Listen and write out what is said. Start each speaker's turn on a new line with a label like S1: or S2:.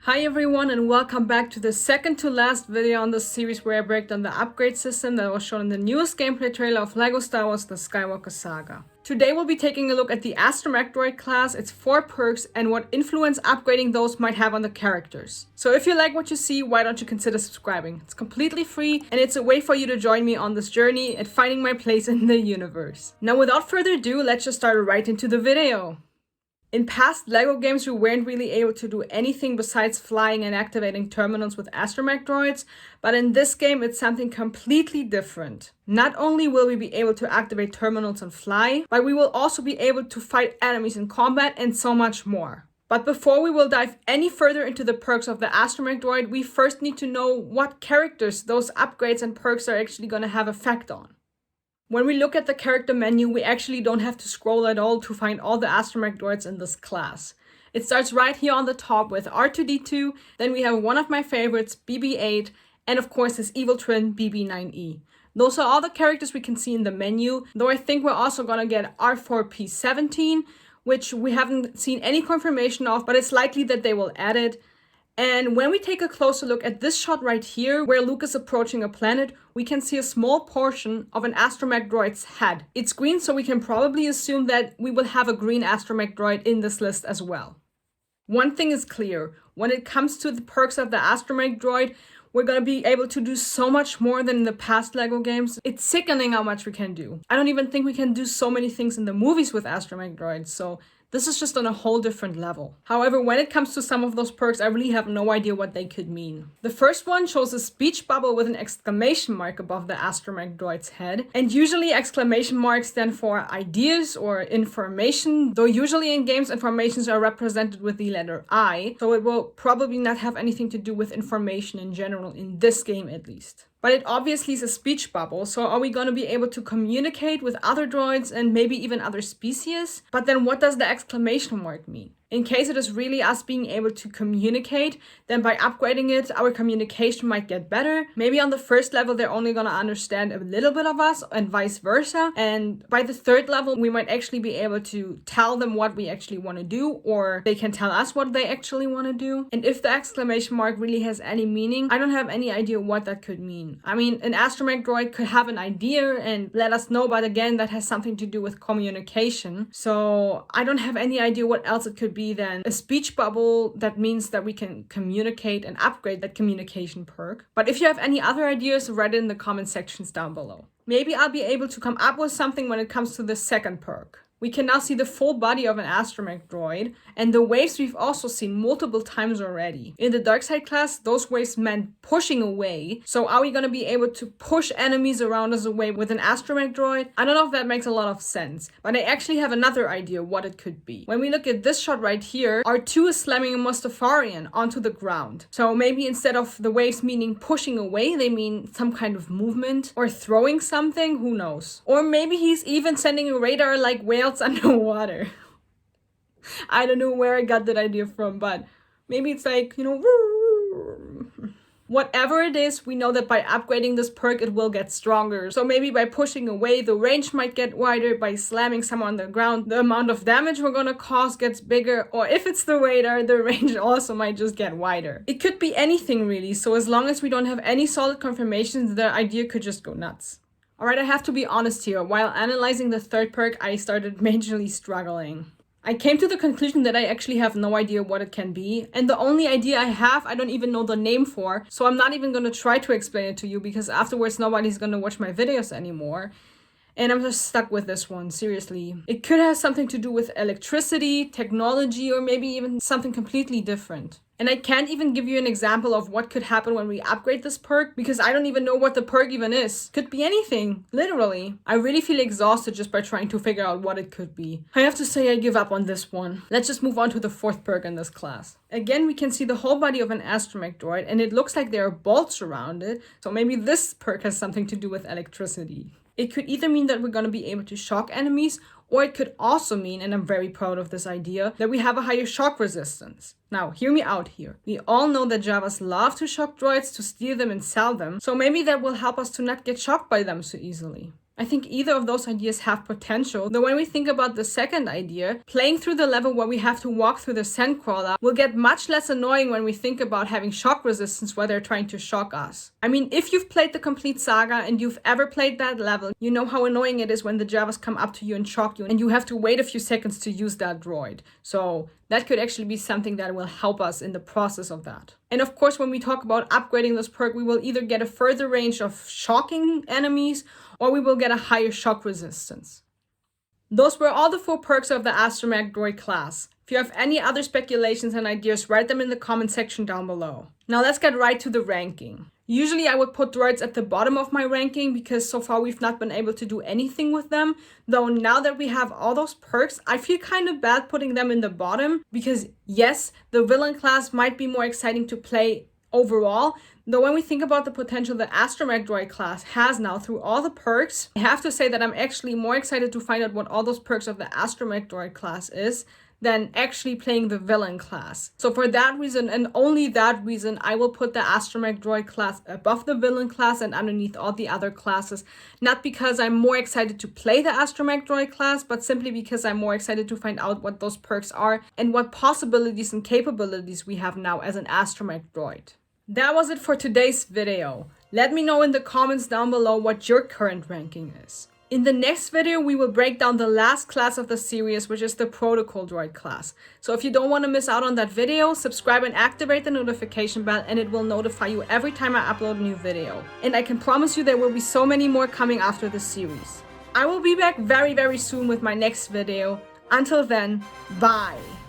S1: Hi everyone and welcome back to the second to last video on this series where I break down the upgrade system that was shown in the newest gameplay trailer of LEGO Star Wars The Skywalker Saga. Today we'll be taking a look at the Astromech Droid Class, its 4 perks, and what influence upgrading those might have on the characters. So if you like what you see, why don't you consider subscribing? It's completely free and it's a way for you to join me on this journey at finding my place in the universe. Now without further ado, let's just start right into the video. In past LEGO games, we weren't really able to do anything besides flying and activating terminals with Astromech droids, but in this game it's something completely different. Not only will we be able to activate terminals and fly, but we will also be able to fight enemies in combat and so much more. But before we will dive any further into the perks of the Astromech droid, we first need to know what characters those upgrades and perks are actually going to have effect on. When we look at the character menu, we actually don't have to scroll at all to find all the Astromech droids in this class. It starts right here on the top with R2-D2, then we have one of my favorites, BB-8, and of course his evil twin, BB-9E. Those are all the characters we can see in the menu, though I think we're also gonna get R4-P17, which we haven't seen any confirmation of, but it's likely that they will add it. And when we take a closer look at this shot right here, where Luke is approaching a planet, we can see a small portion of an Astromech droid's head. It's green, so we can probably assume that we will have a green Astromech droid in this list as well. One thing is clear, when it comes to the perks of the Astromech droid, we're gonna be able to do so much more than in the past LEGO games. It's sickening how much we can do. I don't even think we can do so many things in the movies with Astromech droids, so this is just on a whole different level. However, when it comes to some of those perks, I really have no idea what they could mean. The first one shows a speech bubble with an exclamation mark above the Astromech droid's head. And usually exclamation marks stand for ideas or information, though usually in games informations are represented with the letter I, so it will probably not have anything to do with information in general, in this game at least. But it obviously is a speech bubble, so are we going to be able to communicate with other droids and maybe even other species? But then what does the exclamation mark mean? In case it is really us being able to communicate, then by upgrading it, our communication might get better. Maybe on the first level, they're only gonna understand a little bit of us and vice versa. And by the third level, we might actually be able to tell them what we actually want to do, or they can tell us what they actually want to do. And if the exclamation mark really has any meaning, I don't have any idea what that could mean. I mean, an Astromech droid could have an idea and let us know, but again, that has something to do with communication. So I don't have any idea what else it could be than a speech bubble that means that we can communicate and upgrade that communication perk. But if you have any other ideas, write it in the comment sections down below. Maybe I'll be able to come up with something when it comes to the second perk. We can now see the full body of an Astromech droid, and the waves we've also seen multiple times already. In the dark side class, those waves meant pushing away. So are we going to be able to push enemies around us away with an Astromech droid? I don't know if that makes a lot of sense, but I actually have another idea what it could be. When we look at this shot right here, R2 is slamming a Mustafarian onto the ground. So maybe instead of the waves meaning pushing away, they mean some kind of movement or throwing something, who knows? Or maybe he's even sending a radar like whales underwater. I don't know where I got that idea from, but maybe it's like, you know, whatever it is, we know that by upgrading this perk, it will get stronger. So maybe by pushing away, the range might get wider. By slamming someone on the ground, the amount of damage we're gonna cause gets bigger. Or if it's the radar, the range also might just get wider. It could be anything really. So as long as we don't have any solid confirmations, the idea could just go nuts. Alright, I have to be honest here. While analyzing the third perk, I started majorly struggling. I came to the conclusion that I actually have no idea what it can be, and the only idea I have, I don't even know the name for, so I'm not even gonna try to explain it to you because afterwards nobody's gonna watch my videos anymore. And I'm just stuck with this one, seriously. It could have something to do with electricity, technology, or maybe even something completely different. And I can't even give you an example of what could happen when we upgrade this perk because I don't even know what the perk even is. Could be anything, literally. I really feel exhausted just by trying to figure out what it could be. I have to say I give up on this one. Let's just move on to the fourth perk in this class. Again, we can see the whole body of an Astromech droid and it looks like there are bolts around it. So maybe this perk has something to do with electricity. It could either mean that we're going to be able to shock enemies, or it could also mean, and I'm very proud of this idea, that we have a higher shock resistance. Now, hear me out here. We all know that Javas love to shock droids, to steal them and sell them, so maybe that will help us to not get shocked by them so easily. I think either of those ideas have potential, though when we think about the second idea, playing through the level where we have to walk through the sandcrawler will get much less annoying when we think about having shock resistance where they're trying to shock us. I mean, if you've played the complete Saga and you've ever played that level, you know how annoying it is when the Javas come up to you and shock you and you have to wait a few seconds to use that droid. So that could actually be something that will help us in the process of that. And of course, when we talk about upgrading this perk, we will either get a further range of shocking enemies or we will get a higher shock resistance. Those were all the 4 perks of the Astromech Droid class. If you have any other speculations and ideas, write them in the comment section down below. Now let's get right to the ranking. Usually I would put droids at the bottom of my ranking because so far we've not been able to do anything with them. Though now that we have all those perks, I feel kind of bad putting them in the bottom because yes, the villain class might be more exciting to play overall. Though when we think about the potential the Astromech Droid class has now through all the perks, I have to say that I'm actually more excited to find out what all those perks of the Astromech Droid class is than actually playing the villain class. So for that reason and only that reason, I will put the Astromech Droid class above the villain class and underneath all the other classes. Not because I'm more excited to play the Astromech Droid class, but simply because I'm more excited to find out what those perks are and what possibilities and capabilities we have now as an Astromech Droid. That was it for today's video. Let me know in the comments down below what your current ranking is. In the next video, we will break down the last class of the series, which is the Protocol Droid class. So if you don't want to miss out on that video, subscribe and activate the notification bell and it will notify you every time I upload a new video. And I can promise you there will be so many more coming after this series. I will be back very soon with my next video. Until then, bye!